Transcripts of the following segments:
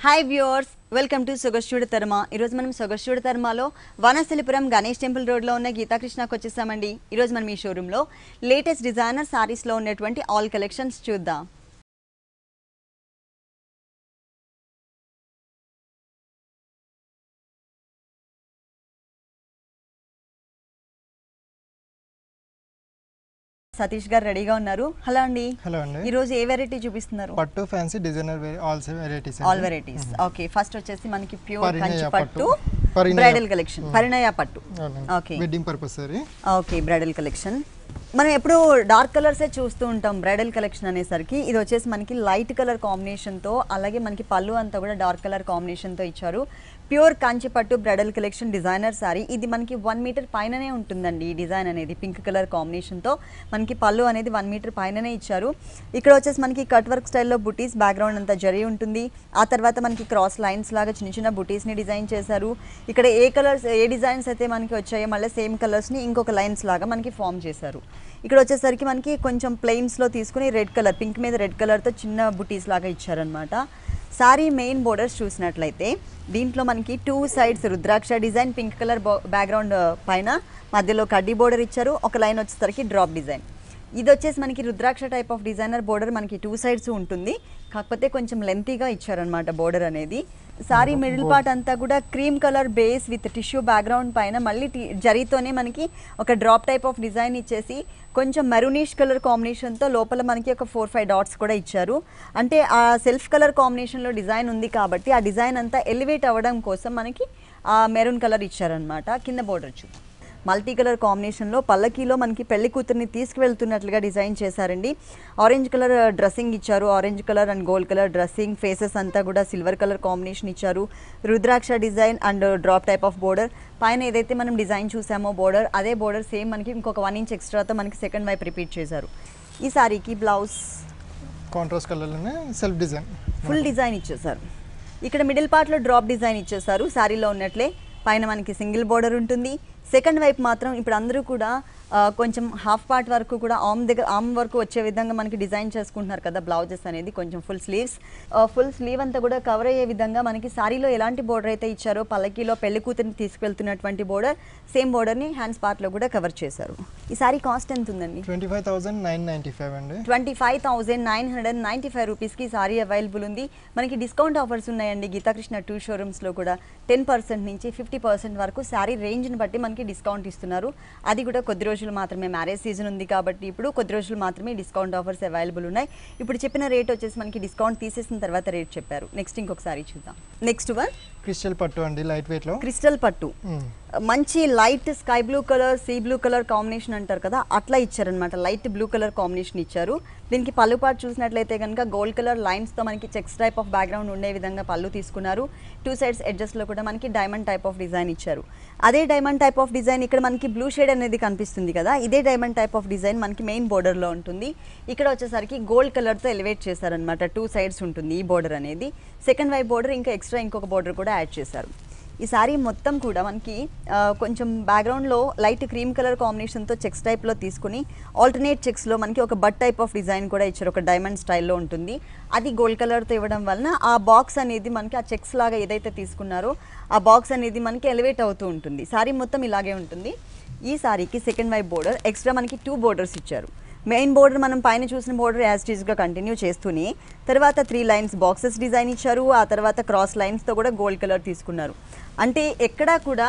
Hi viewers, welcome to సొగస్యూడి తర్మ. ఈరోజు మనం సొగస్యూడి తర్మలో వనస్థలిపురం గణేష్ టెంపుల్ రోడ్లో ఉన్న గీతాకృష్ణకు వచ్చేసామండి. ఈరోజు మనం ఈ షోరూంలో లేటెస్ట్ డిజైనర్ సారీస్లో ఉన్నటువంటి ఆల్ కలెక్షన్స్ చూద్దాం. సతీష్ గారు రెడీగా ఉన్నారు. హలో అండి. హలో అండి. ఈ రోజు ఏ వెరైటీ చూపిస్తున్నారు? పట్టు fancy designer all varieties. Okay, first వచ్చేసి మనకి ప్యూర్ కంచి పట్టు బ్రైడల్ కలెక్షన్, పరిణయ పట్టు. Okay, wedding purpose sorry. Okay, bridal collection. మనం ఎప్పుడు డార్క్ కలర్సే చూస్తూ ఉంటాం. బ్రైడల్ కలెక్షన్ అనేసరికి ఇది వచ్చేసి మనకి లైట్ కలర్ కాంబినేషన్తో, అలాగే మనకి పళ్ళు అంతా కూడా డార్క్ కలర్ కాంబినేషన్తో ఇచ్చారు. ప్యూర్ కంచి పట్టు బ్రైడల్ కలెక్షన్ డిజైనర్ సారీ. ఇది మనకి 1 మీటర్ పైననే ఉంటుందండి. ఈ డిజైన్ అనేది పింక్ కలర్ కాంబినేషన్తో మనకి పళ్ళు అనేది 1 మీటర్ పైననే ఇచ్చారు. ఇక్కడ వచ్చేసి మనకి కట్ వర్క్ స్టైల్లో బుటీస్, బ్యాక్గ్రౌండ్ అంతా జరీ ఉంటుంది. ఆ తర్వాత మనకి క్రాస్ లైన్స్ లాగా చిన్న చిన్న బుటీస్ని డిజైన్ చేశారు. ఇక్కడ ఏ డిజైన్స్ అయితే మనకి వచ్చాయో మళ్ళీ సేమ్ కలర్స్ని ఇంకొక లైన్స్ లాగా మనకి ఫామ్ చేశారు. ఇక్కడ వచ్చేసరికి మనకి కొంచెం ప్లెయిన్స్లో తీసుకుని రెడ్ కలర్, పింక్ మీద రెడ్ కలర్తో చిన్న బుటీస్ లాగా ఇచ్చారనమాట. సారీ మెయిన్ బోర్డర్స్ చూసినట్లయితే దీంట్లో మనకి 2 సైడ్స్ రుద్రాక్ష డిజైన్, పింక్ కలర్ బ్యాక్గ్రౌండ్ పైన మధ్యలో కడ్డీ బోర్డర్ ఇచ్చారు. ఒక లైన్ వచ్చేసరికి డ్రాప్ డిజైన్. ఇది వచ్చేసి మనకి రుద్రాక్ష టైప్ ఆఫ్ డిజైనర్ బోర్డర్ మనకి 2 సైడ్స్ ఉంటుంది. కాకపోతే కొంచెం లెంతీగా ఇచ్చారనమాట బోర్డర్ అనేది. సారీ మిడిల్ పార్ట్ అంతా కూడా cream colour base with tissue background పైన మళ్ళీ జరీతోనే మనకి ఒక డ్రాప్ టైప్ ఆఫ్ డిజైన్ ఇచ్చేసి కొంచెం మెరూనిష్ కలర్ కాంబినేషన్తో లోపల మనకి ఒక 4-5 డాట్స్ కూడా ఇచ్చారు. అంటే ఆ సెల్ఫ్ కలర్ కాంబినేషన్లో డిజైన్ ఉంది కాబట్టి ఆ డిజైన్ అంతా ఎలివేట్ అవ్వడం కోసం మనకి ఆ మెరూన్ కలర్ ఇచ్చారనమాట. కింద బోర్డర్ చూద్దాం. మల్టీ కలర్ కాంబినేషన్లో పల్లకీలో మనకి పెళ్లి కూతుర్ని తీసుకువెళ్తున్నట్లుగా డిజైన్ చేశారండి. ఆరెంజ్ కలర్ డ్రెస్సింగ్ ఇచ్చారు. Orange colour and gold colour dressing. Faces అంతా కూడా సిల్వర్ కలర్ కాంబినేషన్ ఇచ్చారు. Rudraksha design and drop type of border. పైన ఏదైతే మనం డిజైన్ చూసామో బోర్డర్, అదే బోర్డర్ సేమ్ మనకి ఇంకొక 1 ఇంచ్ ఎక్స్ట్రాతో మనకి సెకండ్ వైపు రిపీట్ చేశారు. ఈ సారీకి బ్లౌజ్ కాంట్రాస్ట్ కలర్లోనే సెల్ఫ్ డిజైన్, ఫుల్ డిజైన్ ఇచ్చేసారు. ఇక్కడ మిడిల్ పార్ట్లో డ్రాప్ డిజైన్ ఇచ్చేసారు. సారీలో ఉన్నట్లే పైన మనకి సింగిల్ బోర్డర్ ఉంటుంది. సెకండ్ వైపు మాత్రం ఇప్పుడు అందరూ కూడా కొంచెం హాఫ్ పార్ట్ వరకు కూడా ఆర్మ్ వరకు వచ్చే విధంగా మనకి డిజైన్ చేసుకుంటున్నారు కదా బ్లౌజెస్ అనేది. కొంచెం ఫుల్ స్లీవ్ అంతా కూడా కవర్ అయ్యే విధంగా మనకి సారీలో ఎలాంటి బోర్డర్ అయితే ఇచ్చారో పల్లకీలో పెళ్లి కూతురిని తీసుకెళ్తున్నటువంటి బోర్డర్, సేమ్ బోర్డర్ని హ్యాండ్స్ పార్ట్లో కూడా కవర్ చేశారు. ఈ సారీ కాస్ట్ ఎంత ఉందండి? 25,995 అండి. 25,995 రూపీస్కి ఈ సారీ అవైలబుల్ ఉంది. మనకి డిస్కౌంట్ ఆఫర్స్ ఉన్నాయండి గీతాకృష్ణ 2 షోరూమ్స్లో కూడా. 10% నుంచి 50% వరకు సారీ రేంజ్ని బట్టి మనకి డిస్కౌంట్ ఇస్తున్నారు. అది కూడా కొద్ది రోజులు మాత్రమే. మ్యారేజ్ సీజన్ ఉంది కాబట్టి ఇప్పుడు కొద్ది రోజులు మాత్రమే డిస్కౌంట్ ఆఫర్స్ అవైలబుల్ ఉన్నాయి. ఇప్పుడు చెప్పిన రేట్ వచ్చేసి మనకి డిస్కౌంట్ తీసేసిన తర్వాత రేట్ చెప్పారు. నెక్స్ట్ ఇంకొకసారి చూద్దాం. నెక్స్ట్ వన్ క్రిస్టల్ పట్టు అండి, లైట్ వెయిట్ లో. క్రిస్టల్ పట్టు మంచి light sky blue colour, sea blue colour combination అంటారు కదా, అట్లా ఇచ్చారనమాట. లైట్ బ్లూ కలర్ కాంబినేషన్ ఇచ్చారు. దీనికి పళ్ళు పార్ట్ చూసినట్లయితే కనుక గోల్డ్ కలర్ లైన్స్తో మనకి చెక్స్ టైప్ ఆఫ్ బ్యాక్గ్రౌండ్ ఉండే విధంగా పళ్ళు తీసుకున్నారు. 2 సైడ్స్ ఎడ్జెస్లో కూడా మనకి డైమండ్ టైప్ ఆఫ్ డిజైన్ ఇచ్చారు. అదే డైమండ్ టైప్ ఆఫ్ డిజైన్ ఇక్కడ మనకి బ్లూ షేడ్ అనేది కనిపిస్తుంది కదా, ఇదే డైమండ్ టైప్ ఆఫ్ డిజైన్ మనకి మెయిన్ బోర్డర్లో ఉంటుంది. ఇక్కడ వచ్చేసరికి గోల్డ్ కలర్తో ఎలివేట్ చేశారనమాట. 2 సైడ్స్ ఉంటుంది ఈ బోర్డర్ అనేది. సెకండ్ వైపు బోర్డర్ ఇంకా ఎక్స్ట్రా ఇంకొక బోర్డర్ కూడా యాడ్ చేశారు. ఈ సారీ మొత్తం కూడా మనకి కొంచెం బ్యాక్గ్రౌండ్లో లైట్ క్రీమ్ కలర్ కాంబినేషన్తో చెక్స్ టైప్లో తీసుకుని ఆల్టర్నేట్ చెక్స్లో మనకి ఒక బట్ టైప్ ఆఫ్ డిజైన్ కూడా ఇచ్చారు. ఒక డైమండ్ స్టైల్లో ఉంటుంది. అది గోల్డ్ కలర్తో ఇవ్వడం వలన ఆ బాక్స్ అనేది మనకి ఆ చెక్స్ లాగా ఏదైతే తీసుకున్నారో ఆ బాక్స్ అనేది మనకి ఎలివేట్ అవుతూ ఉంటుంది. సారీ మొత్తం ఇలాగే ఉంటుంది. ఈ సారీకి సెకండ్ వైపు బోర్డర్ ఎక్స్ట్రా మనకి 2 బోర్డర్స్ ఇచ్చారు. మెయిన్ బోర్డర్ మనం పైన చూసిన బోర్డర్ యాజ్ టీజ్గా కంటిన్యూ చేస్తూనే తర్వాత 3 లైన్స్ బాక్సెస్ డిజైన్ ఇచ్చారు. ఆ తర్వాత క్రాస్ లైన్స్తో కూడా గోల్డ్ కలర్ తీసుకున్నారు. అంటే ఎక్కడా కూడా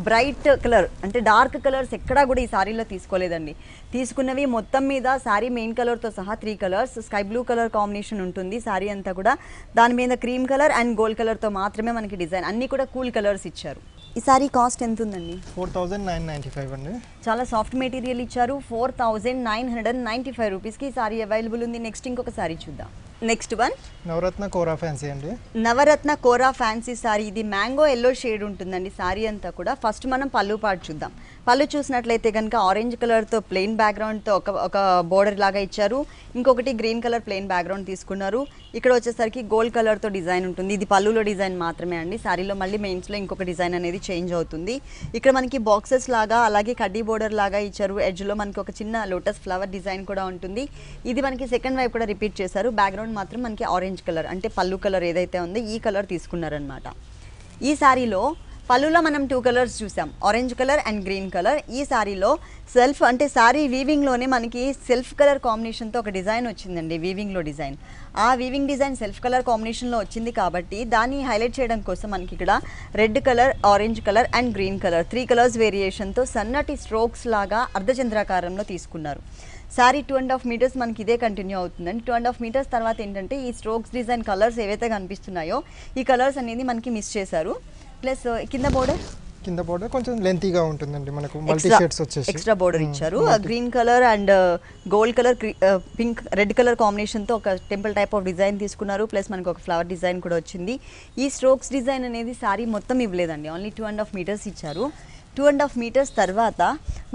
బ్రైట్ కలర్ అంటే డార్క్ కలర్స్ ఎక్కడా కూడా ఈ సారీలో తీసుకోలేదండి. తీసుకున్నవి మొత్తం మీద సారీ మెయిన్ కలర్తో సహా 3 colours. Sky blue colour combination ఉంటుంది సారీ అంతా కూడా. దాని మీద క్రీమ్ కలర్ అండ్ గోల్డ్ కలర్తో మాత్రమే మనకి డిజైన్. అన్నీ కూడా కూల్ కలర్స్ ఇచ్చారు. ఈ సారీ కాస్ట్ ఎంత ఉందండి? 4,995 అండి. చాలా సాఫ్ట్ మెటీరియల్ ఇచ్చారు. 4,995 రూపీస్కి ఈ సారీ అవైలబుల్ ఉంది. నెక్స్ట్ ఇంకొక సారీ చూద్దాం. నెక్స్ట్ వన్ నవరత్న కోరా ఫ్యాన్సీ అండి. నవరత్న కోరా ఫ్యాన్సీ సారీ. ఇది మ్యాంగో ఎల్లో షేడ్ ఉంటుందండి సారీ అంతా కూడా. ఫస్ట్ మనం పళ్ళు పార్ట్ చూద్దాం. పళ్ళు చూసినట్లయితే కనుక ఆరెంజ్ కలర్తో ప్లెయిన్ బ్యాక్గ్రౌండ్తో ఒక బోర్డర్ లాగా ఇచ్చారు. ఇంకొకటి గ్రీన్ కలర్ ప్లెయిన్ బ్యాక్గ్రౌండ్ తీసుకున్నారు. ఇక్కడ వచ్చేసరికి గోల్డ్ కలర్తో డిజైన్ ఉంటుంది. ఇది పళ్ళులో డిజైన్ మాత్రమే అండి. సారీలో మళ్ళీ మెయిన్స్లో ఇంకొక డిజైన్ అనేది చేంజ్ అవుతుంది. ఇక్కడ మనకి బాక్సెస్ లాగా అలాగే కడ్డీ బోర్డర్ లాగా ఇచ్చారు. ఎడ్జ్లో మనకి ఒక చిన్న లోటస్ ఫ్లవర్ డిజైన్ కూడా ఉంటుంది. ఇది మనకి సెకండ్ వైపు కూడా రిపీట్ చేశారు. బ్యాక్గ్రౌండ్ బ్యాక్గ్రౌండ్ మాత్రం మనకి ఆరెంజ్ కలర్, అంటే పళ్ళు కలర్ ఏదైతే ఉందో ఈ కలర్ తీసుకున్నారనమాట. ఈ శారీలో పళ్ళులో మనం 2 కలర్స్ చూసాం, orange colour and green colour. ఈ శారీలో సెల్ఫ్ అంటే శారీ వీవింగ్లోనే మనకి సెల్ఫ్ కలర్ కాంబినేషన్తో ఒక డిజైన్ వచ్చిందండి, వీవింగ్లో డిజైన్. ఆ వీవింగ్ డిజైన్ సెల్ఫ్ కలర్ కాంబినేషన్లో వచ్చింది కాబట్టి దాన్ని హైలైట్ చేయడం కోసం మనకి ఇక్కడ red colour, orange colour and green colour 3 colours వేరియేషన్తో సన్నటి స్ట్రోక్స్ లాగా అర్ధచంద్రాకారంలో తీసుకున్నారు. శారీ 2.5 మీటర్స్ మనకి ఇదే కంటిన్యూ అవుతుందండి. 2.5 మీటర్స్ తర్వాత ఏంటంటే ఈ స్ట్రోక్స్ డిజైన్ కలర్స్ ఏవైతే కనిపిస్తున్నాయో ఈ కలర్స్ అనేది మనకి మిస్ చేశారు. ప్లస్ కింద బోర్డర్ కొంచెం లెంతీగా ఉంటుందండి, మనకు మల్టీ షేడ్స్ వచ్చేసి ఎక్స్ట్రా బోర్డర్ ఇచ్చారు. Green colour and gold colour, pink, red colour కాంబినేషన్తో ఒక టెంపుల్ టైప్ ఆఫ్ డిజైన్ తీసుకున్నారు. ప్లస్ మనకు ఒక ఫ్లవర్ డిజైన్ కూడా వచ్చింది. ఈ స్ట్రోక్స్ డిజైన్ అనేది శారీ మొత్తం ఇవ్వలేదండి, ఓన్లీ 2.5 మీటర్స్ ఇచ్చారు. 2.5 మీటర్స్ తర్వాత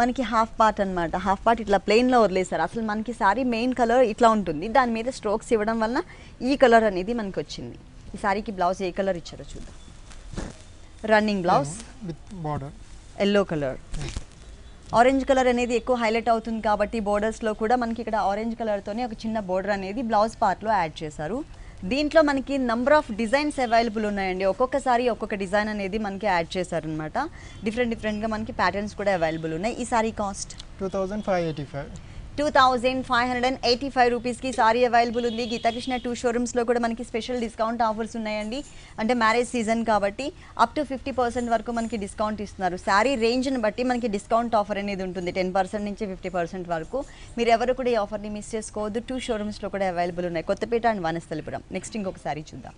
మనకి హాఫ్ పార్ట్ అనమాట, హాఫ్ పార్ట్ ఇట్లా ప్లెయిన్లో వదిలేశారు. అసలు మనకి శారీ మెయిన్ కలర్ ఇట్లా ఉంటుంది, దాని మీద స్ట్రోక్స్ ఇవ్వడం వల్ల ఈ కలర్ అనేది మనకి వచ్చింది. ఈ శారీకి బ్లౌజ్ ఏ కలర్ ఇచ్చారో చూద్దాం. Running blouse with border yellow colour. Orange colour అనేది ఎక్కువ హైలైట్ అవుతుంది కాబట్టి బోర్డర్స్లో కూడా మనకి ఇక్కడ ఆరెంజ్ కలర్తోనే ఒక చిన్న బోర్డర్ అనేది బ్లౌజ్ పార్ట్లో యాడ్ చేశారు. దీంట్లో మనకి నంబర్ ఆఫ్ డిజైన్స్ అవైలబుల్ ఉన్నాయండి. ఒక్కొక్కసారి ఒక్కొక్క డిజైన్ అనేది మనకి యాడ్ చేశారనమాట. డిఫరెంట్గా మనకి ప్యాటర్న్స్ కూడా అవైలబుల్ ఉన్నాయి. ఈ సారీ కాస్ట్ 2585 రూపీస్కి సారీ అవైలబుల్ ఉంది. గీతాకృష్ణ 2 షోరూమ్స్లో కూడా మనకి స్పెషల్ డిస్కౌంట్ ఆఫర్స్ ఉన్నాయండి. అంటే మ్యారేజ్ సీజన్ కాబట్టి అప్ టు 50% వరకు మనకి డిస్కౌంట్ ఇస్తున్నారు. శారీ రేంజ్ని బట్టి మనకి డిస్కౌంట్ ఆఫర్ అనేది ఉంటుంది, 10% నుంచి 50% వరకు. మీరు ఎవరు కూడా ఈ ఆఫర్ని మిస్ చేసుకోవద్దు. 2 షోరూమ్స్లో కూడా అవైలబుల్ ఉన్నాయి, కొత్తపేట అండ్ వనస్థలిపురం. నెక్స్ట్ ఇంకొక సారీ చూద్దాం.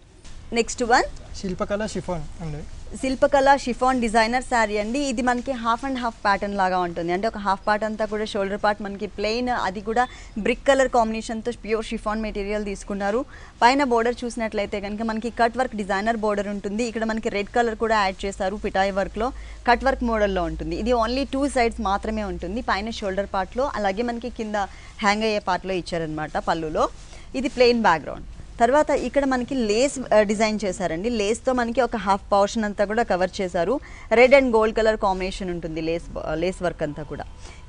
నెక్స్ట్ వన్ శిల్పకళ షిఫాన్ అండి. శిల్పకళ షిఫాన్ డిజైనర్ శారీ అండి. ఇది మనకి హాఫ్ అండ్ హాఫ్ ప్యాటర్న్ లాగా ఉంటుంది. అంటే ఒక హాఫ్ పార్ట్ అంతా కూడా షోల్డర్ పార్ట్ మనకి ప్లెయిన్, అది కూడా బ్రిక్ కలర్ కాంబినేషన్తో ప్యూర్ షిఫాన్ మెటీరియల్ తీసుకున్నారు. పైన బోర్డర్ చూసినట్లయితే కనుక మనకి కట్ వర్క్ డిజైనర్ బోర్డర్ ఉంటుంది. ఇక్కడ మనకి రెడ్ కలర్ కూడా యాడ్ చేశారు, పిటాయి వర్క్లో కట్ వర్క్ మోడల్లో ఉంటుంది. ఇది ఓన్లీ 2 సైడ్స్ మాత్రమే ఉంటుంది, పైన షోల్డర్ పార్ట్లో అలాగే మనకి కింద హ్యాంగ్ అయ్యే పార్ట్లో ఇచ్చారనమాట పళ్ళులో. ఇది ప్లెయిన్ బ్యాక్గ్రౌండ్. తర్వాత ఇక్కడ మనకి లేస్ డిజైన్ చేశారండి. లేస్తో మనకి ఒక హాఫ్ పోర్షన్ అంతా కూడా కవర్ చేశారు. Red and gold colour combination ఉంటుంది లేస్ వర్క్ అంతా కూడా.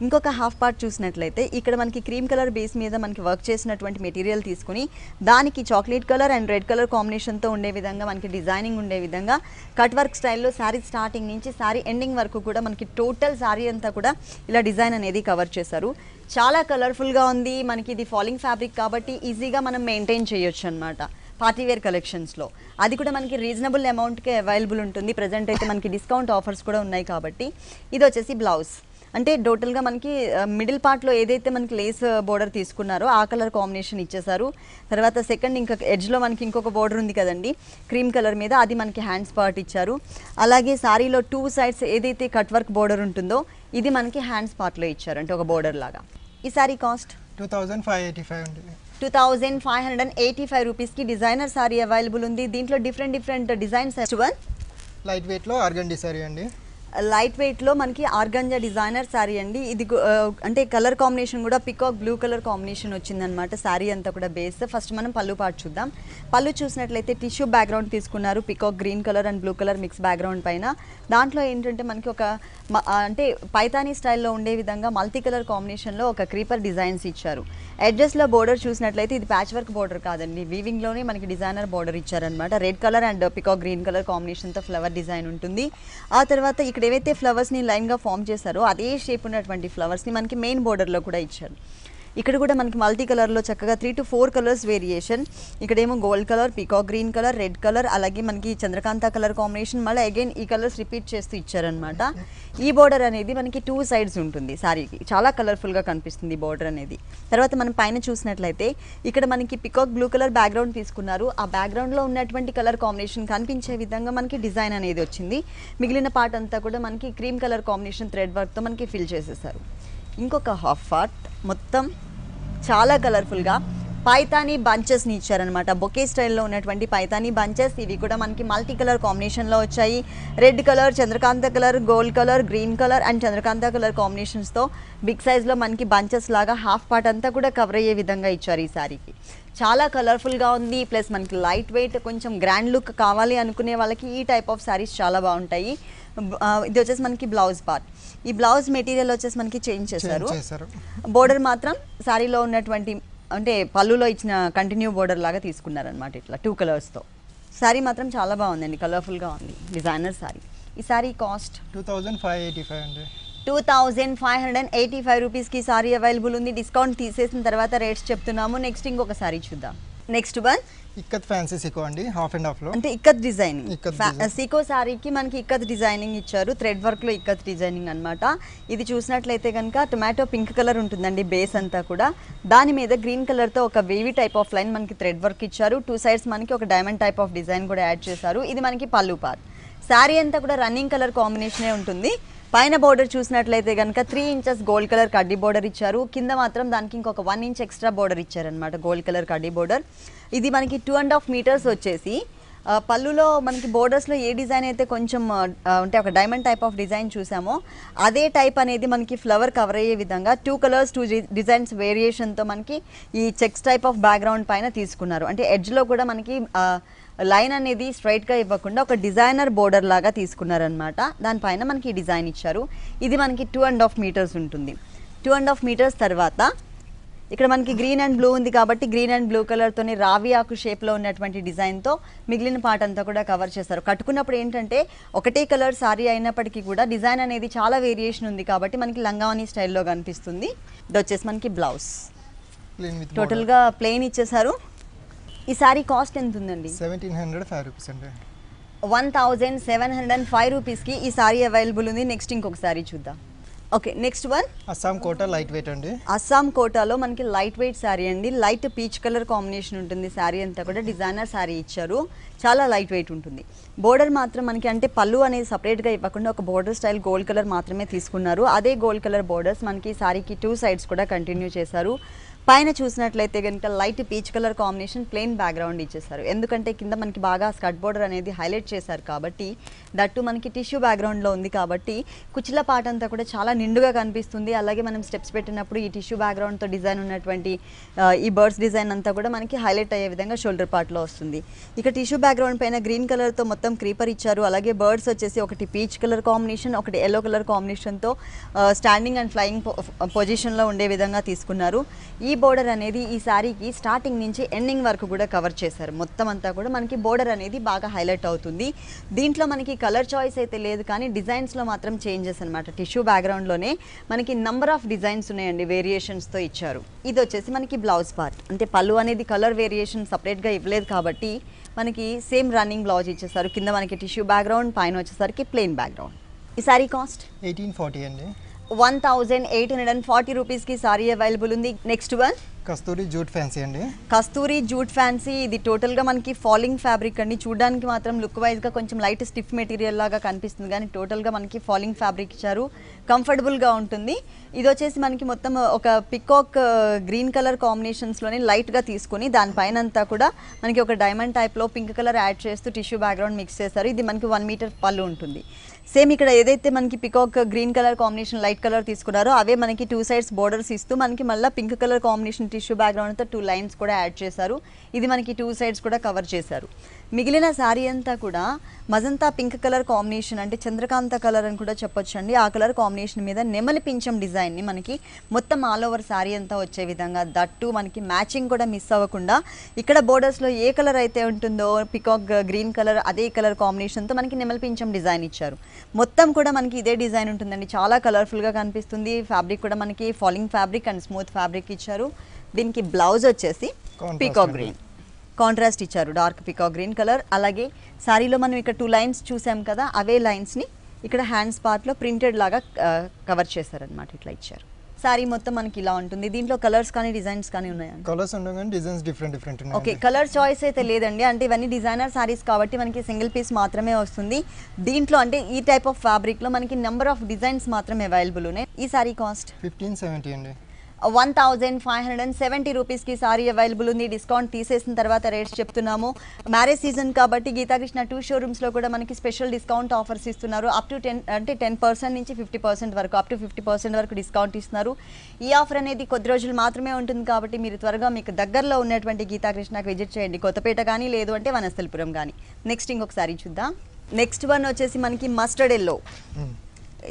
ఇంకొక హాఫ్ పార్ట్ చూసినట్లయితే ఇక్కడ మనకి క్రీమ్ కలర్ బేస్ మీద మనకి వర్క్ చేసినటువంటి మెటీరియల్ తీసుకుని దానికి chocolate colour and red colour కాంబినేషన్తో ఉండే విధంగా మనకి డిజైనింగ్ ఉండే విధంగా కట్ వర్క్ స్టైల్లో శారీ స్టార్టింగ్ నుంచి శారీ ఎండింగ్ వరకు కూడా మనకి టోటల్ శారీ అంతా కూడా ఇలా డిజైన్ అనేది కవర్ చేశారు. చాలా కలర్ఫుల్గా ఉంది. మనకి ఇది ఫాలింగ్ ఫ్యాబ్రిక్ కాబట్టి ఈజీగా మనం మెయింటైన్ చేయొచ్చు అనమాట పార్టీవేర్ కలెక్షన్స్లో. అది కూడా మనకి రీజనబుల్ అమౌంట్కే అవైలబుల్ ఉంటుంది. ప్రజెంట్ అయితే మనకి డిస్కౌంట్ ఆఫర్స్ కూడా ఉన్నాయి కాబట్టి. ఇది వచ్చేసి బ్లౌజ్, అంటే టోటల్గా మనకి మిడిల్ పార్ట్లో ఏదైతే మనకి లేస్ బోర్డర్ తీసుకున్నారో ఆ కలర్ కాంబినేషన్ ఇచ్చేసారు. తర్వాత సెకండ్ ఇంకా ఎడ్జ్లో మనకి ఇంకొక బోర్డర్ ఉంది కదండి క్రీమ్ కలర్ మీద, అది మనకి హ్యాండ్స్ పార్ట్ ఇచ్చారు. అలాగే శారీలో 2 సైడ్స్ ఏదైతే కట్ వర్క్ బోర్డర్ ఉంటుందో ఇది మనకి హ్యాండ్స్ పార్ట్లో ఇచ్చారు, అంటే ఒక బోర్డర్ లాగా. ఈ సారీ కాస్ట్ 2585 అండి. 2585 రూపీస్కి డిజైనర్ సారీ అవైలబుల్ ఉంది. దీంట్లో డిఫరెంట్ డిజైన్స్. లైట్ వెయిట్లో ఆర్గండి సారీ అండి. లైట్ వెయిట్లో మనకి ఆర్గంజా డిజైనర్ శారీ అండి. ఇది అంటే కలర్ కాంబినేషన్ కూడా పికాక్ బ్లూ కలర్ కాంబినేషన్ వచ్చిందనమాట శారీ అంతా కూడా బేస్. ఫస్ట్ మనం పళ్ళు పార్ట్ చూద్దాం. పళ్ళు చూసినట్లయితే టిష్యూ బ్యాక్గ్రౌండ్ తీసుకున్నారు, peacock green colour and blue colour mix background పైన. దాంట్లో ఏంటంటే మనకి ఒక అంటే పైతానీ స్టైల్లో ఉండే విధంగా మల్టీ కలర్ కాంబినేషన్లో ఒక క్రీపర్ డిజైన్స్ ఇచ్చారు. ఎడ్జెస్లో బోర్డర్ చూసినట్లయితే ఇది ప్యాచ్ వర్క్ బోర్డర్ కాదండి, వీవింగ్లోనే మనకి డిజైనర్ బోర్డర్ ఇచ్చారనమాట. Red colour and peacock green colour కాంబినేషన్తో ఫ్లవర్ డిజైన్ ఉంటుంది. ఆ తర్వాత ఇక్కడ ఏవైతే ఫ్లవర్స్ని లైన్గా ఫామ్ చేశారో అదే షేప్ ఉన్నటువంటి ఫ్లవర్స్ని మనకి మెయిన్ బోర్డర్లో కూడా ఇచ్చారు. ఇక్కడ కూడా మనకి మల్టీ కలర్లో చక్కగా 3 to 4 కలర్స్ వేరియేషన్. ఇక్కడేమో gold colour, peacock green colour, red colour, అలాగే మనకి చంద్రకాంత కలర్ కాంబినేషన్, మళ్ళీ అగైన్ ఈ కలర్స్ రిపీట్ చేస్తూ ఇచ్చారనమాట. ఈ బోర్డర్ అనేది మనకి 2 సైడ్స్ ఉంటుంది శారీకి, చాలా కలర్ఫుల్గా కనిపిస్తుంది బోర్డర్ అనేది. తర్వాత మనం పైన చూసినట్లయితే ఇక్కడ మనకి పికాక్ బ్లూ కలర్ బ్యాక్గ్రౌండ్ తీసుకున్నారు. ఆ బ్యాక్గ్రౌండ్లో ఉన్నటువంటి కలర్ కాంబినేషన్ కనిపించే విధంగా మనకి డిజైన్ అనేది వచ్చింది. మిగిలిన పార్ట్ అంతా కూడా మనకి క్రీమ్ కలర్ కాంబినేషన్ థ్రెడ్ వర్క్తో మనకి ఫిల్ చేసేసారు. ఇంకొక హాఫ్ పార్ట్ మొత్తం చాలా కలర్ఫుల్గా పైతానీ బంచెస్ని ఇచ్చారనమాట. బొకే స్టైల్లో ఉన్నటువంటి పైతానీ బంచెస్. ఇవి కూడా మనకి మల్టీ కలర్ కాంబినేషన్లో వచ్చాయి. Red colour, Chandrakanta colour, gold colour, green colour and Chandrakanta colour కాంబినేషన్స్తో బిగ్ సైజ్లో మనకి బంచెస్ లాగా హాఫ్ పార్ట్ అంతా కూడా కవర్ అయ్యే విధంగా ఇచ్చారు ఈ శారీకి. చాలా కలర్ఫుల్గా ఉంది. ప్లస్ మనకి లైట్ వెయిట్ కొంచెం గ్రాండ్ లుక్ కావాలి అనుకునే వాళ్ళకి ఈ టైప్ ఆఫ్ శారీస్ చాలా బాగుంటాయి. ఇది వచ్చేసి మనకి బ్లౌజ్ పార్ట్. ఈ బ్లౌజ్ మెటీరియల్ వచ్చేసి మనకి చేంజ్ చేశారు. బోర్డర్ మాత్రం శారీలో ఉన్నటువంటి అంటే పళ్ళులో ఇచ్చిన కంటిన్యూ బోర్డర్ లాగా తీసుకున్నారనమాట ఇట్లా 2 కలర్స్తో. శారీ మాత్రం చాలా బాగుందండి, కలర్ఫుల్గా ఉంది, డిజైనర్ శారీ. ఈ శారీ కాస్ట్ 2585 అండి. 2585 రూపీస్కి సారీ అవైలబుల్ ఉంది. డిస్కౌంట్ తీసేసిన తర్వాత రేట్స్ చెప్తున్నాము. నెక్స్ట్ ఇంకొక సారీ చూద్దాం. నెక్స్ట్ వన్ ఇక్కత్ ఫ్యాన్సీ సికో అండి, హాఫ్ అండ్ హాఫ్లో. అంటే ఇక్కత్ డిజైనింగ్. ఇక్కత్ డిజైన్. సికో సారీకి మనకి ఇక్కత్ డిజైనింగ్ ఇచ్చారు, థ్రెడ్ వర్క్లో ఇక్కత్ డిజైనింగ్ అనమాట. ఇది చూసినట్లయితే కనుక టొమాటో పింక్ కలర్ ఉంటుందండి బేస్ అంతా కూడా. దాని మీద గ్రీన్ కలర్తో ఒక వేవీ టైప్ ఆఫ్ లైన్ మనకి థ్రెడ్ వర్క్ ఇచ్చారు. 2 సైడ్స్ మనకి ఒక డైమండ్ టైప్ ఆఫ్ డిజైన్ కూడా యాడ్ చేశారు. ఇది మనకి పళ్ళు పార్ట్. శారీ అంతా కూడా రన్నింగ్ కలర్ కాంబినేషనే ఉంటుంది. పైన బోర్డర్ చూసినట్లయితే కనుక 3 ఇంచెస్ గోల్డ్ కలర్ కడ్డీ బోర్డర్ ఇచ్చారు. కింద మాత్రం దానికి ఇంకొక 1 ఇంచ్ ఎక్స్ట్రా బోర్డర్ ఇచ్చారనమాట, గోల్డ్ కలర్ కడ్డీ బోర్డర్. ఇది మనకి 2.5 మీటర్స్ వచ్చేసి పళ్ళులో మనకి బోర్డర్స్లో ఏ డిజైన్ అయితే కొంచెం అంటే ఒక డైమండ్ టైప్ ఆఫ్ డిజైన్ చూసామో అదే టైప్ అనేది మనకి ఫ్లవర్ కవర్ అయ్యే విధంగా 2 కలర్స్ 2 డిజైన్స్ వేరియేషన్తో మనకి ఈ చెక్స్ టైప్ ఆఫ్ బ్యాక్గ్రౌండ్ పైన తీసుకున్నారు. అంటే ఎడ్జ్లో కూడా మనకి లైన్ అనేది స్ట్రైట్గా ఇవ్వకుండా ఒక డిజైనర్ బోర్డర్ లాగా తీసుకున్నారనమాట. దానిపైన మనకి ఈ డిజైన్ ఇచ్చారు. ఇది మనకి 2.5 మీటర్స్ ఉంటుంది. 2.5 మీటర్స్ తర్వాత ఇక్కడ మనకి గ్రీన్ అండ్ బ్లూ ఉంది కాబట్టి గ్రీన్ అండ్ బ్లూ కలర్తోని రావి ఆకు షేప్లో ఉన్నటువంటి డిజైన్తో మిగిలిన పార్ట్ అంతా కూడా కవర్ చేస్తారు. కట్టుకున్నప్పుడు ఏంటంటే ఒకటే కలర్ సారీ అయినప్పటికీ కూడా డిజైన్ అనేది చాలా వేరియేషన్ ఉంది కాబట్టి మనకి లంగావని స్టైల్లో కనిపిస్తుంది. ఇది వచ్చేసి మనకి బ్లౌజ్ టోటల్గా ప్లెయిన్ ఇచ్చేసారు. ఈ సారీ కాస్ట్ ఎంత ఉందండి? 1705 రూపీస్ అండి. 1705 రూపీస్కి ఈ సారీ అవైలబుల్ ఉంది. నెక్స్ట్ ఇంకొక సారీ చూద్దాం. Okay, next one Assam Kota light weight అండి. అస్సాం కోటాలో మనకి లైట్ వెయిట్ శారీ అండి. లైట్ పీచ్ కలర్ కాంబినేషన్ ఉంటుంది. శారీ అంతా కూడా డిజైనర్ శారీ ఇచ్చారు, చాలా లైట్ వెయిట్ ఉంటుంది. బోర్డర్ మాత్రం మనకి అంటే పళ్ళు అనేది సపరేట్గా ఇవ్వకుండా ఒక బోర్డర్ స్టైల్ గోల్డ్ కలర్ మాత్రమే తీసుకున్నారు. అదే గోల్డ్ కలర్ బోర్డర్స్ మనకి శారీకి 2 సైడ్స్ కూడా కంటిన్యూ చేశారు. పైన చూసినట్లయితే కనుక light peach colour combination plain background ఇచ్చేసారు. ఎందుకంటే కింద మనకి బాగా స్కర్ట్ బోర్డర్ అనేది హైలైట్ చేశారు కాబట్టి, దట్టు మనకి టిష్యూ బ్యాక్గ్రౌండ్లో ఉంది కాబట్టి కుచ్చిల పార్ట్ అంతా కూడా చాలా నిండుగా కనిపిస్తుంది. అలాగే మనం స్టెప్స్ పెట్టినప్పుడు ఈ టిష్యూ బ్యాక్గ్రౌండ్తో డిజైన్ ఉన్నటువంటి ఈ బర్డ్స్ డిజైన్ అంతా కూడా మనకి హైలైట్ అయ్యే విధంగా షోల్డర్ పార్ట్లో వస్తుంది. ఇక టిష్యూ బ్యాక్గ్రౌండ్ పైన గ్రీన్ కలర్తో మొత్తం క్రీపర్ ఇచ్చారు. అలాగే బర్డ్స్ వచ్చేసి ఒకటి పీచ్ కలర్ కాంబినేషన్, ఒకటి ఎల్లో కలర్ కాంబినేషన్తో స్టాండింగ్ అండ్ ఫ్లయింగ్ పొజిషన్లో ఉండే విధంగా తీసుకున్నారు. ఈ బోర్డర్ అనేది ఈ శారీకి స్టార్టింగ్ నుంచి ఎండింగ్ వరకు కూడా కవర్ చేశారు. మొత్తం అంతా కూడా మనకి బోర్డర్ అనేది బాగా హైలైట్ అవుతుంది. దీంట్లో మనకి కలర్ చాయిస్ అయితే లేదు కానీ డిజైన్స్లో మాత్రం చేంజెస్ అనమాట. టిష్యూ బ్యాక్గ్రౌండ్లోనే మనకి నంబర్ ఆఫ్ డిజైన్స్ ఉన్నాయండి, వేరియేషన్స్తో ఇచ్చారు. ఇది వచ్చేసి మనకి బ్లౌజ్ పార్ట్. అంటే పళ్ళు అనేది కలర్ వేరియేషన్ సపరేట్గా ఇవ్వలేదు కాబట్టి మనకి సేమ్ రన్నింగ్ బ్లౌజ్ ఇచ్చేసారు. కింద మనకి టిష్యూ బ్యాక్గ్రౌండ్, పైన వచ్చేసరికి ప్లెయిన్ బ్యాక్గ్రౌండ్. ఈ శారీ కాస్ట్ 1840 అండి. 1840 రూపీస్కి సారీ అవైలబుల్ ఉంది. నెక్స్ట్ వన్ కస్తూరి జూట్ ఫ్యాన్సీ అండి. కస్తూరి జూట్ ఫ్యాన్సీ. ఇది టోటల్గా మనకి ఫాలింగ్ ఫ్యాబ్రిక్ అండి. చూడడానికి మాత్రం లుక్ వైజ్గా కొంచెం లైట్ స్టిఫ్ మెటీరియల్ లాగా కనిపిస్తుంది కానీ టోటల్గా మనకి ఫాలింగ్ ఫ్యాబ్రిక్ ఇచ్చారు, కంఫర్టబుల్గా ఉంటుంది. ఇది వచ్చేసి మనకి మొత్తం ఒక పికాక్ గ్రీన్ కలర్ కాంబినేషన్స్లోనే లైట్గా తీసుకుని దానిపైన అంతా కూడా మనకి ఒక డైమండ్ టైప్లో పింక్ కలర్ యాడ్ చేస్తూ టిష్యూ బ్యాక్గ్రౌండ్ మిక్స్ చేస్తారు. ఇది మనకి 1 మీటర్ పళ్ళు ఉంటుంది. సేమ్ ఇక్కడ ఏదైతే మనకి peacock green colour combination light colour తీసుకున్నారో అవే మనకి 2 సైడ్స్ బోర్డర్స్ ఇస్తూ మనకి మళ్ళీ పింక్ కలర్ కాంబినేషన్ టిష్యూ బ్యాక్గ్రౌండ్తో 2 లైన్స్ కూడా యాడ్ చేశారు. ఇది మనకి 2 సైడ్స్ కూడా కవర్ చేశారు. మిగిలిన శారీ అంతా కూడా మజంతా పింక్ కలర్ కాంబినేషన్, అంటే చంద్రకాంత కలర్ అని కూడా చెప్పొచ్చు అండి. ఆ కలర్ కాంబినేషన్ మీద నెమలి పింఛం డిజైన్ని మనకి మొత్తం ఆల్ ఓవర్ శారీ అంతా వచ్చే విధంగా, దట్టు మనకి మ్యాచింగ్ కూడా మిస్ అవ్వకుండా ఇక్కడ బోర్డర్స్లో ఏ కలర్ అయితే ఉంటుందో పికాక్ గ్రీన్ కలర్ అదే కలర్ కాంబినేషన్తో మనకి నెమలి పింఛం డిజైన్ ఇచ్చారు. మొత్తం కూడా మనకి ఇదే డిజైన్ ఉంటుందండి. చాలా కలర్ఫుల్గా కనిపిస్తుంది. ఫ్యాబ్రిక్ కూడా మనకి falling fabric and smooth fabric ఇచ్చారు. దీనికి బ్లౌజ్ వచ్చేసి పీకాక్ గ్రీన్ కాంట్రాస్ట్ ఇచ్చారు, డార్క్ పీకాక్ గ్రీన్ కలర్. అలాగే శారీలో మనం ఇక్కడ 2 లైన్స్ చూసాం కదా, అవే లైన్స్ని ఇక్కడ హ్యాండ్స్ పార్ట్లో ప్రింటెడ్ లాగా కవర్ చేశారనమాట. ఇట్లా ఇచ్చారు. శారీ మొత్తం మనకి ఇలా ఉంటుంది. దీంట్లో కలర్స్ కానీ డిజైన్స్ కానీ ఉన్నాయా? కలర్స్ ఉండవు కానీ డిజైన్స్ డిఫరెంట్ ఉన్నాయి. ఓకే, కలర్ చాయిస్ అయితే లేదండి. అంటే ఇవన్నీ డిజైనర్ శారీస్ కాబట్టి మనకి సింగిల్ పీస్ మాత్రమే వస్తుంది. దీంట్లో అంటే ఈ టైప్ ఆఫ్ ఫ్యాబ్రిక్లో మనకి నెంబర్ ఆఫ్ డిజైన్స్ మాత్రమే అవైలబుల్ ఉన్నాయి. ఈ శారీ కాస్ట్ 1570 అండి. 1570 రూపీస్కి సారీ అవైలబుల్ ఉంది. డిస్కౌంట్ తీసేసిన తర్వాత రేట్స్ చెప్తున్నాము. మ్యారేజ్ సీజన్ కాబట్టి గీతాకృష్ణ 2 షోరూమ్స్లో కూడా మనకి స్పెషల్ డిస్కౌంట్ ఆఫర్స్ ఇస్తున్నారు. అప్ టు 10% నుంచి 50% వరకు, అప్ టు 50% వరకు డిస్కౌంట్ ఇస్తున్నారు. ఈ ఆఫర్ అనేది కొద్ది రోజులు మాత్రమే ఉంటుంది కాబట్టి మీరు త్వరగా మీకు దగ్గరలో ఉన్నటువంటి గీతాకృష్ణకు విజిట్ చేయండి. కొత్తపేట కానీ లేదు అంటే వనస్థలిపురం కానీ. నెక్స్ట్ ఇంకొక సారీ చూద్దాం. నెక్స్ట్ వన్ వచ్చేసి మనకి మస్టర్డ్ ఎల్లో.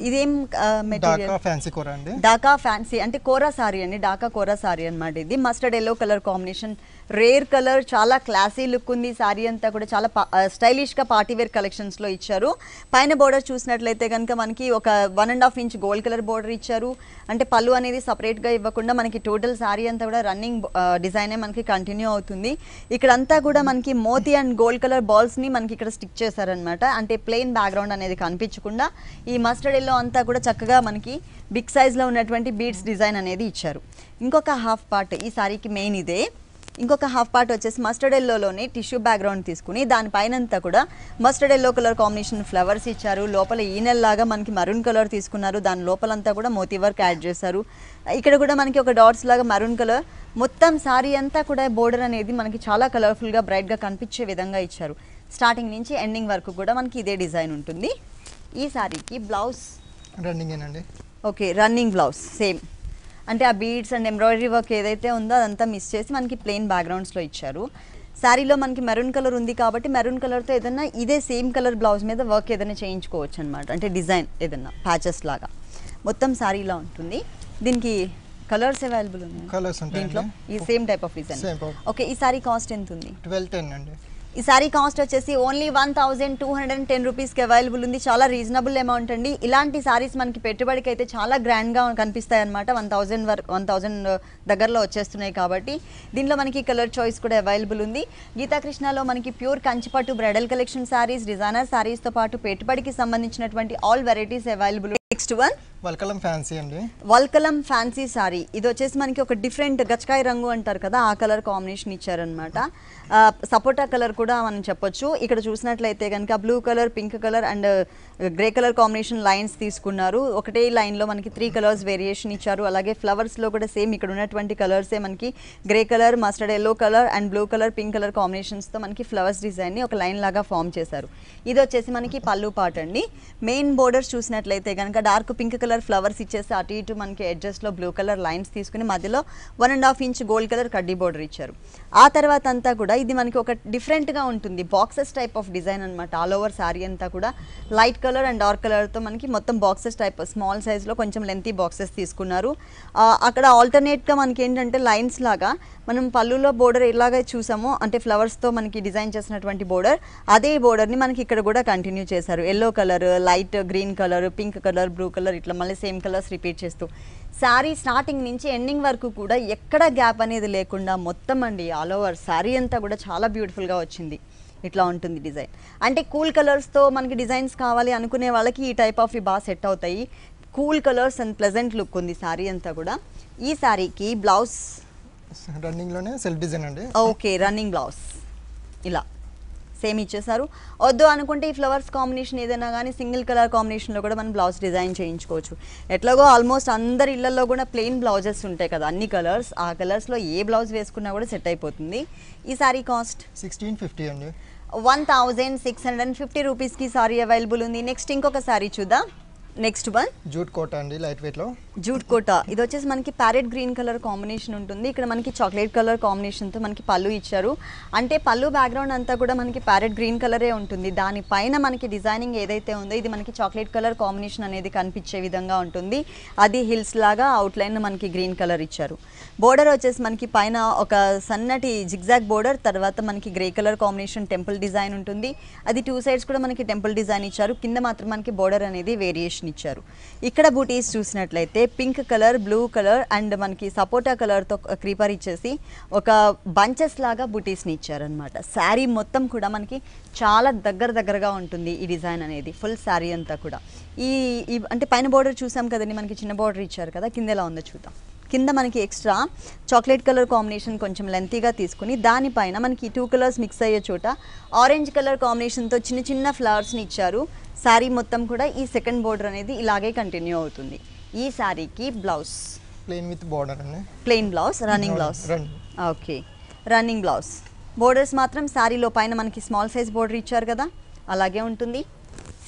ఇదేం మెటీరియల్? డాకా ఫ్యాన్సీ కూర అండి. డాకా ఫ్యాన్సీ అంటే కోరా సారీ అండి, డాకా కోరా సారీ అనమాట. ఇది mustard yellow colour combination, rare colour, చాలా క్లాసీ లుక్ ఉంది. సారీ అంతా కూడా చాలా స్టైలిష్గా పార్టీవేర్ కలెక్షన్స్లో ఇచ్చారు. పైన బోర్డర్ చూసినట్లయితే కనుక మనకి ఒక 1.5 ఇంచ్ గోల్డ్ కలర్ బోర్డర్ ఇచ్చారు. అంటే పళ్ళు అనేది సపరేట్గా ఇవ్వకుండా మనకి టోటల్ సారీ అంతా కూడా రన్నింగ్ డిజైనే మనకి కంటిన్యూ అవుతుంది. ఇక్కడంతా కూడా మనకి మోతీ అండ్ గోల్డ్ కలర్ బాల్స్ని మనకి ఇక్కడ స్టిక్ చేశారనమాట. అంటే ప్లెయిన్ బ్యాక్గ్రౌండ్ అనేది కనిపించకుండా ఈ మస్టర్డ్ ఎల్లో అంతా కూడా చక్కగా మనకి బిగ్ సైజ్లో ఉన్నటువంటి బీడ్స్ డిజైన్ అనేది ఇచ్చారు. ఇంకొక హాఫ్ పార్ట్ ఈ సారీకి మెయిన్ ఇదే. ఇంకొక హాఫ్ పార్ట్ వచ్చేసి మస్టర్డ్ ఎల్లోలోనే టిష్యూ బ్యాక్గ్రౌండ్ తీసుకుని దానిపైనంతా కూడా mustard yellow colour combination flowers ఇచ్చారు. లోపల ఈనెల్లాగా మనకి మరూన్ కలర్ తీసుకున్నారు. దాని లోపలంతా కూడా మోతీ వర్క్ యాడ్ చేశారు. ఇక్కడ కూడా మనకి ఒక డాట్స్ లాగా మరూన్ కలర్. మొత్తం సారీ అంతా కూడా బోర్డర్ అనేది మనకి చాలా కలర్ఫుల్గా బ్రైట్గా కనిపించే విధంగా ఇచ్చారు. స్టార్టింగ్ నుంచి ఎండింగ్ వరకు కూడా మనకి ఇదే డిజైన్ ఉంటుంది. ఈ సారీకి బ్లౌజ్ రన్నింగ్ ఏనండి. Okay, running blouse same. అంటే ఆ బీడ్స్ అండ్ ఎంబ్రాయిడరీ వర్క్ ఏదైతే ఉందో అదంతా మిస్ చేసి మనకి ప్లెయిన్ బ్యాక్గ్రౌండ్స్లో ఇచ్చారు. శారీలో మనకి మెరూన్ కలర్ ఉంది కాబట్టి మెరూన్ కలర్తో ఏదైనా ఇదే సేమ్ కలర్ బ్లౌజ్ మీద వర్క్ ఏదైనా చేయించుకోవచ్చు అనమాట. అంటే డిజైన్ ఏదైనా ప్యాచెస్ లాగా మొత్తం శారీలో ఉంటుంది. దీనికి కలర్స్ అవైలబుల్ ఉన్నాయి కలర్స్ ఉంటాయి దీంట్లో. ఈ same type of design. Okay, ఈ సారీ కాస్ట్ ఎంత ఉంది? 1210 అండి. ఈ సారీ కాస్ట్ వచ్చేసి ఓన్లీ 1210 రూపీస్కి అవైలబుల్ ఉంది. చాలా రీజనబుల్ అమౌంట్ అండి. ఇలాంటి సారీస్ మనకి పెట్టుబడికి అయితే చాలా గ్రాండ్గా కనిపిస్తాయి అనమాట. 1000 దగ్గరలో వచ్చేస్తున్నాయి కాబట్టి దీంట్లో మనకి కలర్ చాయిస్ కూడా అవైలబుల్ ఉంది. గీతాకృష్ణలో మనకి ప్యూర్ కంచిపట్టు బ్రైడల్ కలెక్షన్ సారీస్, డిజైనర్ సారీస్తో పాటు పెట్టుబడికి సంబంధించినటువంటి all varieties available. Next one Valkalam fancy అండి. వల్కలం ఫ్యాన్సీ సారీ. ఇది వచ్చేసి మనకి ఒక డిఫరెంట్ గచ్చకాయ రంగు అంటారు కదా, ఆ కలర్ కాంబినేషన్ ఇచ్చారనమాట. సపోటా కలర్ కూడా మనం చెప్పొచ్చు. ఇక్కడ చూసినట్లయితే కనుక blue colour, pink colour and grey colour combination lines తీసుకున్నారు. ఒకటే లైన్లో మనకి 3 కలర్స్ వేరియేషన్ ఇచ్చారు. అలాగే ఫ్లవర్స్లో కూడా సేమ్ ఇక్కడ ఉన్నటువంటి కలర్సే మనకి grey colour, mustard yellow colour and blue colour, pink colour కాంబినేషన్స్తో మనకి ఫ్లవర్స్ డిజైన్ని ఒక లైన్ లాగా ఫామ్ చేశారు. ఇది వచ్చేసి మనకి పళ్ళు పార్ట్ అండి. మెయిన్ బోర్డర్స్ చూసినట్లయితే కనుక డార్క్ పింక్ కలర్ ఫ్లవర్స్ ఇచ్చేసి అటు ఇటు మనకి ఎడ్జెస్లో బ్లూ కలర్ లైన్స్ తీసుకుని మధ్యలో 1.5 ఇంచ్ గోల్డ్ కలర్ కడ్డీ బోర్డర్ ఇచ్చారు. ఆ తర్వాత అంతా కూడా ఇది మనకి ఒక డిఫరెంట్గా ఉంటుంది. బాక్సెస్ టైప్ ఆఫ్ డిజైన్ అనమాట. ఆల్ ఓవర్ సారీ అంతా కూడా లైట్ కలర్ అండ్ డార్క్ కలర్తో మనకి మొత్తం బాక్సెస్ టైప్ స్మాల్ సైజ్లో కొంచెం లెంతీ బాక్సెస్ తీసుకున్నారు. అక్కడ ఆల్టర్నేట్గా మనకి ఏంటంటే లైన్స్ లాగా మనం పళ్ళులో బోర్డర్ ఎలాగ చూసామో అంటే ఫ్లవర్స్తో మనకి డిజైన్ చేసినటువంటి బోర్డర్, అదే బోర్డర్ని మనకి ఇక్కడ కూడా కంటిన్యూ చేశారు. Yellow colour, light green colour, pink colour, blue colour, ఇట్లా మళ్ళీ సేమ్ కలర్స్ రిపీట్ చేస్తూ శారీ స్టార్టింగ్ నుంచి ఎండింగ్ వరకు కూడా ఎక్కడ గ్యాప్ అనేది లేకుండా మొత్తం అండి ఆల్ ఓవర్ శారీ అంతా కూడా చాలా బ్యూటిఫుల్గా వచ్చింది. ఇట్లా ఉంటుంది డిజైన్. అంటే కూల్ కలర్స్తో మనకి డిజైన్స్ కావాలి అనుకునే వాళ్ళకి ఈ టైప్ ఆఫ్ బాగా సెట్ అవుతాయి. Cool colours and pleasant look ఉంది శారీ అంతా కూడా. ఈ శారీకి బ్లౌజ్ రన్నింగ్లోనే సెల్ఫ్ డిజైన్ అండి. ఓకే, రన్నింగ్ బ్లౌజ్ ఇలా సేమ్ ఇచ్చేసారు. వద్దు అనుకుంటే ఈ ఫ్లవర్స్ కాంబినేషన్ ఏదైనా కానీ సింగిల్ కలర్ కాంబినేషన్లో కూడా మనం బ్లౌజ్ డిజైన్ చేయించుకోవచ్చు. ఎట్లాగో ఆల్మోస్ట్ అందరి ఇళ్లలో కూడా ప్లెయిన్ బ్లౌజెస్ ఉంటాయి కదా, అన్ని కలర్స్. ఆ కలర్స్లో ఏ బ్లౌజ్ వేసుకున్నా కూడా సెట్ అయిపోతుంది. ఈ సారీ కాస్ట్ 1650 అండి. 1650 రూపీస్కి సారీ అవైలబుల్ ఉంది. నెక్స్ట్ ఇంకొక సారీ చూద్దాం. నెక్స్ట్ వన్ జూట్ కోట అండి, లైట్ వెయిట్లో. జూట్ కోట. ఇది వచ్చేసి మనకి ప్యారెట్ గ్రీన్ కలర్ కాంబినేషన్ ఉంటుంది. ఇక్కడ మనకి చాక్లెట్ కలర్ కాంబినేషన్తో మనకి పళ్ళు ఇచ్చారు. అంటే పళ్ళు బ్యాక్గ్రౌండ్ అంతా కూడా మనకి ప్యారెట్ గ్రీన్ కలరే ఉంటుంది. దానిపైన మనకి డిజైనింగ్ ఏదైతే ఉందో ఇది మనకి చాక్లెట్ కలర్ కాంబినేషన్ అనేది కనిపించే విధంగా ఉంటుంది. అది హిల్స్ లాగా అవుట్లైన్ మనకి గ్రీన్ కలర్ ఇచ్చారు. బోర్డర్ వచ్చేసి మనకి పైన ఒక సన్నటి జిగ్జాగ్ బోర్డర్, తర్వాత మనకి grey colour combination temple design ఉంటుంది. అది 2 సైడ్స్ కూడా మనకి టెంపుల్ డిజైన్ ఇచ్చారు. కింద మాత్రం మనకి బోర్డర్ అనేది వేరియేషన్ ఇచ్చారు. ఇక్కడ బూటీస్ చూసినట్లయితే pink colour, blue colour and మనకి సపోటా కలర్తో క్రీపర్ ఇచ్చేసి ఒక బంచెస్ లాగా బూటీస్ని ఇచ్చారనమాట. శారీ మొత్తం కూడా మనకి చాలా దగ్గరగా ఉంటుంది ఈ డిజైన్ అనేది. ఫుల్ శారీ అంతా కూడా ఈ అంటే పైన బోర్డర్ చూసాం కదండి, మనకి చిన్న బోర్డర్ ఇచ్చారు కదా, కింద ఎలా ఉందో చూద్దాం. కింద మనకి ఎక్స్ట్రా చాక్లెట్ కలర్ కాంబినేషన్ కొంచెం లెంతీగా తీసుకుని దానిపైన మనకి 2 కలర్స్ మిక్స్ అయ్యే చోట ఆరెంజ్ కలర్ కాంబినేషన్తో చిన్న ఫ్లవర్స్ని ఇచ్చారు. శారీ మొత్తం కూడా ఈ సెకండ్ బోర్డర్ అనేది ఇలాగే కంటిన్యూ అవుతుంది. ఈ శారీకి బ్లౌజ్ ప్లెయిన్ విత్ బోర్డర్ అండి. Plain blouse, running blouse. Okay, running blouse. Borders మాత్రం శారీలో పైన మనకి స్మాల్ సైజ్ బోర్డర్ ఇచ్చారు కదా, అలాగే ఉంటుంది.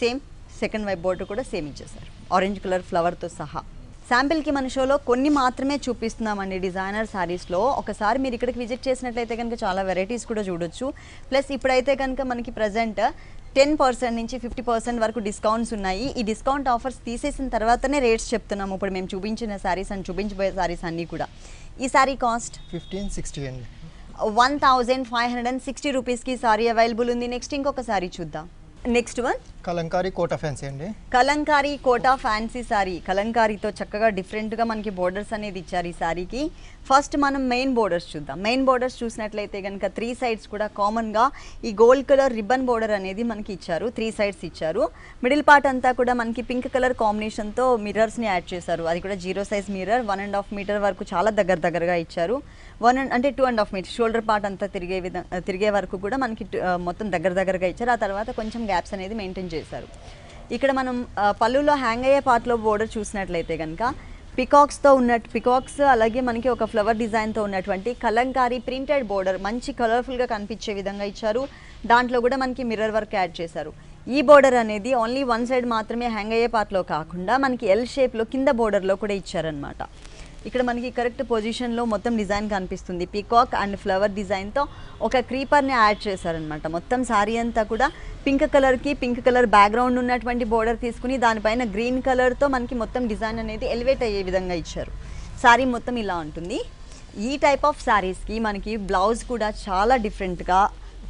సేమ్ సెకండ్ వైపు బోర్డర్ కూడా సేమ్ ఇచ్చేసారు ఆరెంజ్ కలర్ ఫ్లవర్తో సహా. శాంపిల్కి మన షోలో కొన్ని మాత్రమే చూపిస్తున్నామండి డిజైనర్ శారీస్లో. ఒకసారి మీరు ఇక్కడికి విజిట్ చేసినట్లయితే కనుక చాలా వెరైటీస్ కూడా చూడొచ్చు. ప్లస్ ఇప్పుడైతే కనుక మనకి ప్రజెంట్ 10% నుంచి 50% వరకు డిస్కౌంట్స్ ఉన్నాయి. ఈ డిస్కౌంట్ ఆఫర్స్ తీసేసిన తర్వాతనే రేట్స్ చెప్తున్నాము. ఇప్పుడు మేము చూపించిన శారీస్ అండ్ చూపించబోయే శారీస్ అన్నీ కూడా. ఈ శారీ కాస్ట్ 1560 అండి. 1560 రూపీస్కి సారీ అవైలబుల్ ఉంది. నెక్స్ట్ ఇంకొక సారీ చూద్దాం. Next one kalamkari Kota fancy అండి. కలంకారీ కోటా ఫ్యాన్సీ సారీ. కలంకారీతో చక్కగా డిఫరెంట్గా మనకి బోర్డర్స్ అనేది ఇచ్చారు ఈ సారీకి. ఫస్ట్ మనం మెయిన్ బోర్డర్స్ చూద్దాం. మెయిన్ బోర్డర్స్ చూసినట్లయితే కనుక 3 సైడ్స్ కూడా కామన్గా ఈ గోల్డ్ కలర్ రిబ్బన్ బోర్డర్ అనేది మనకి ఇచ్చారు. 3 సైడ్స్ ఇచ్చారు. మిడిల్ పార్ట్ అంతా కూడా మనకి పింక్ కలర్ కాంబినేషన్తో మిర్రర్స్ని యాడ్ చేశారు. అది కూడా 0 సైజ్ మిర్రర్ 1.5 మీటర్ వరకు చాలా దగ్గరగా ఇచ్చారు. 2.5 మీటర్ షోల్డర్ పార్ట్ అంతా తిరిగే వరకు కూడా మనకి మొత్తం దగ్గరగా ఇచ్చారు. ఆ తర్వాత కొంచెం గ్యాప్స్ అనేది మెయింటైన్ చేశారు. ఇక్కడ మనం పళ్ళులో హ్యాంగ్ అయ్యే పార్ట్లో బోర్డర్ చూసినట్లయితే కనుక పికాక్స్ అలాగే మనకి ఒక ఫ్లవర్ డిజైన్తో ఉన్నటువంటి కలంకారీ ప్రింటెడ్ బోర్డర్ మంచి కలర్ఫుల్గా కనిపించే విధంగా ఇచ్చారు. దాంట్లో కూడా మనకి మిర్రర్ వర్క్ యాడ్ చేశారు. ఈ బోర్డర్ అనేది ఓన్లీ 1 సైడ్ మాత్రమే హ్యాంగ్ అయ్యే పార్ట్లో కాకుండా మనకి ఎల్ షేప్లో కింద బోర్డర్లో కూడా ఇచ్చారనమాట. ఇక్కడ మనకి కరెక్ట్ పొజిషన్లో మొత్తం డిజైన్ కనిపిస్తుంది. పీకాక్ అండ్ ఫ్లవర్ డిజైన్తో ఒక క్రీపర్ని యాడ్ చేశారనమాట. మొత్తం శారీ అంతా కూడా పింక్ కలర్ బ్యాక్గ్రౌండ్ ఉన్నటువంటి బోర్డర్ తీసుకుని దానిపైన గ్రీన్ కలర్తో మనకి మొత్తం డిజైన్ అనేది ఎలివేట్ అయ్యే విధంగా ఇచ్చారు. శారీ మొత్తం ఇలా ఉంటుంది. ఈ టైప్ ఆఫ్ శారీస్కి మనకి బ్లౌజ్ కూడా చాలా డిఫరెంట్గా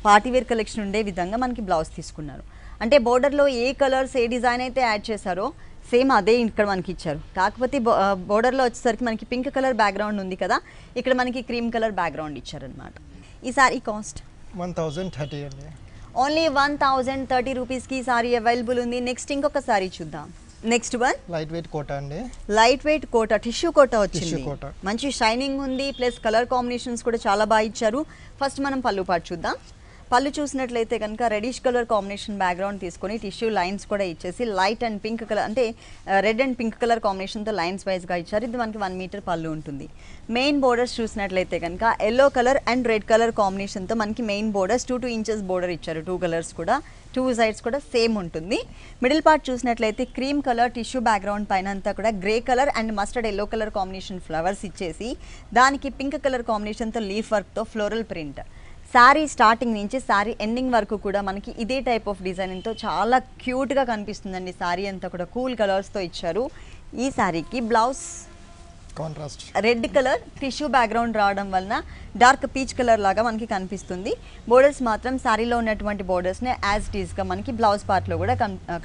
పార్టీవేర్ కలెక్షన్ ఉండే విధంగా మనకి బ్లౌజ్ తీసుకున్నారు. అంటే బోర్డర్లో ఏ కలర్స్ ఏ డిజైన్ అయితే యాడ్ చేశారో సేమ్ అదే ఇక్కడ మనకి ఇచ్చారు. కాకపోతే బోర్డర్లో వచ్చేసరికి మనకి పింక్ కలర్ బ్యాక్గ్రౌండ్ ఉంది కదా, ఇక్కడ మనకి క్రీమ్ కలర్ బ్యాక్గ్రౌండ్ ఇచ్చారనమాట. ఈ సారీ కాస్ట్ 1030 అండి. ఓన్లీ 1030 రూపీస్కి ఈ సారీ అవైలబుల్ ఉంది. నెక్స్ట్ ఇంకొక సారీ చూద్దాం. Next one light weight Kota అండి. Light weight Kota tissue Kota వచ్చింది. మంచి షైనింగ్ ఉంది, ప్లస్ కలర్ కాంబినేషన్స్ కూడా చాలా బాగా ఇచ్చారు. ఫస్ట్ మనం పళ్ళు పాటు చూద్దాం. పళ్ళు చూసినట్లయితే కనుక రెడిష్ కలర్ కాంబినేషన్ బ్యాక్గ్రౌండ్ తీసుకొని టిష్యూ లైన్స్ కూడా ఇచ్చేసి లైట్ అండ్ పింక్ కలర్ అంటే రెడ్ అండ్ పింక్ కలర్ కాంబినేషన్తో లైన్స్ వైజ్గా ఇచ్చారు. ఇది మనకి 1 మీటర్ పళ్ళు ఉంటుంది. మెయిన్ బోర్డర్స్ చూసినట్లయితే కనుక yellow colour and red colour కాంబినేషన్తో మనకి మెయిన్ బోర్డర్స్ 2 ఇంచెస్ బోర్డర్ ఇచ్చారు. 2 కలర్స్ కూడా 2 సైడ్స్ కూడా సేమ్ ఉంటుంది. మిడిల్ పార్ట్ చూసినట్లయితే క్రీమ్ కలర్ టిష్యూ బ్యాక్గ్రౌండ్ పైన అంతా కూడా grey colour and mustard yellow colour combination flowers ఇచ్చేసి దానికి పింక్ కలర్ కాంబినేషన్తో లీఫ్ వర్క్తో ఫ్లోరల్ ప్రింట్. శారీ స్టార్టింగ్ నుంచి శారీ ఎండింగ్ వరకు కూడా మనకి ఇదే టైప్ ఆఫ్ డిజైనింగ్తో చాలా క్యూట్గా కనిపిస్తుందండి. శారీ అంతా కూడా కూల్ కలర్స్తో ఇచ్చారు. ఈ శారీకి blouse contrast red colour tissue background రావడం వలన డార్క్ పీచ్ కలర్ లాగా మనకి కనిపిస్తుంది. బోర్డర్స్ మాత్రం శారీలో ఉన్నటువంటి బోర్డర్స్ని యాజ్ ఇట్ ఈస్గా మనకి బ్లౌజ్ పార్ట్లో కూడా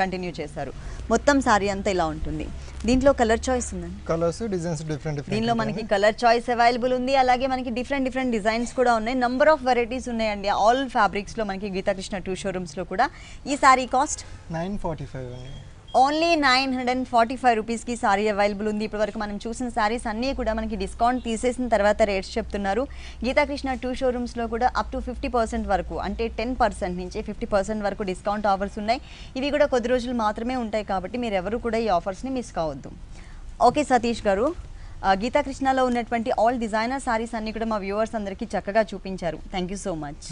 కంటిన్యూ చేశారు. మొత్తం శారీ అంతా ఇలా ఉంటుంది. దీంట్లో కలర్ చాయిస్ ఉందండి. Colours designs different. దీనిలో మనకి కలర్ చాయిస్ అవైలబుల్ ఉంది. అలాగే మనకి డిఫరెంట్ డిజైన్స్ కూడా ఉన్నాయి. నంబర్ ఆఫ్ వెరైటీస్ ఉన్నాయండి. ఆల్ ఫ్యాబ్రిక్స్లో మనకి గీతాకృష్ణ 2 షోరూమ్స్లో కూడా. ఈ శారీ కాస్ట్ 945 అండి. ఓన్లీ 945 రూపీస్కి సారీ అవైలబుల్ ఉంది. ఇప్పటివరకు మనం చూసిన సారీస్ అన్నీ కూడా మనకి డిస్కౌంట్ తీసేసిన తర్వాత రేట్స్ చెప్తున్నారు. గీతాకృష్ణ 2 షోరూమ్స్లో కూడా అప్ టు 50% వరకు అంటే 10% నుంచి 50% వరకు డిస్కౌంట్ ఆఫర్స్ ఉన్నాయి. ఇవి కూడా కొద్ది రోజులు మాత్రమే ఉంటాయి కాబట్టి మీరు ఎవరు కూడా ఈ ఆఫర్స్ని మిస్ కావద్దు. ఓకే సతీష్ గారు, గీతాకృష్ణలో ఉన్నటువంటి ఆల్ డిజైనర్ సారీస్ అన్నీ కూడా మా వ్యూవర్స్ అందరికీ చక్కగా చూపించారు. Thank you so much.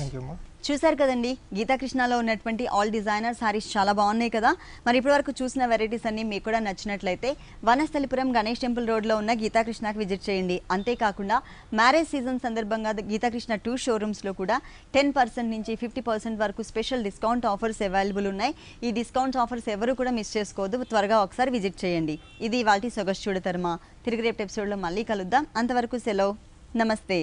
చూసారు కదండి, గీతాకృష్ణలో ఉన్నటువంటి ఆల్ డిజైనర్ సారీస్ చాలా బాగున్నాయి కదా. మరి ఇప్పటివరకు చూసిన వెరైటీస్ అన్నీ మీకు కూడా నచ్చినట్లయితే వనస్థలిపురం గణేష్ టెంపుల్ రోడ్లో ఉన్న గీతాకృష్ణకి విజిట్ చేయండి. అంతేకాకుండా మ్యారేజ్ సీజన్ సందర్భంగా గీతాకృష్ణ 2 షోరూమ్స్లో కూడా 10% నుంచి 50% వరకు స్పెషల్ డిస్కౌంట్ ఆఫర్స్ అవైలబుల్ ఉన్నాయి. ఈ డిస్కౌంట్ ఆఫర్స్ ఎవరు కూడా మిస్ చేసుకోవద్దు. త్వరగా ఒకసారి విజిట్ చేయండి. ఇది ఇవాల్టి సొగసు చూడతరమా. తిరిగి రేపు ఎపిసోడ్లో మళ్ళీ కలుద్దాం. అంతవరకు సెలవు. నమస్తే.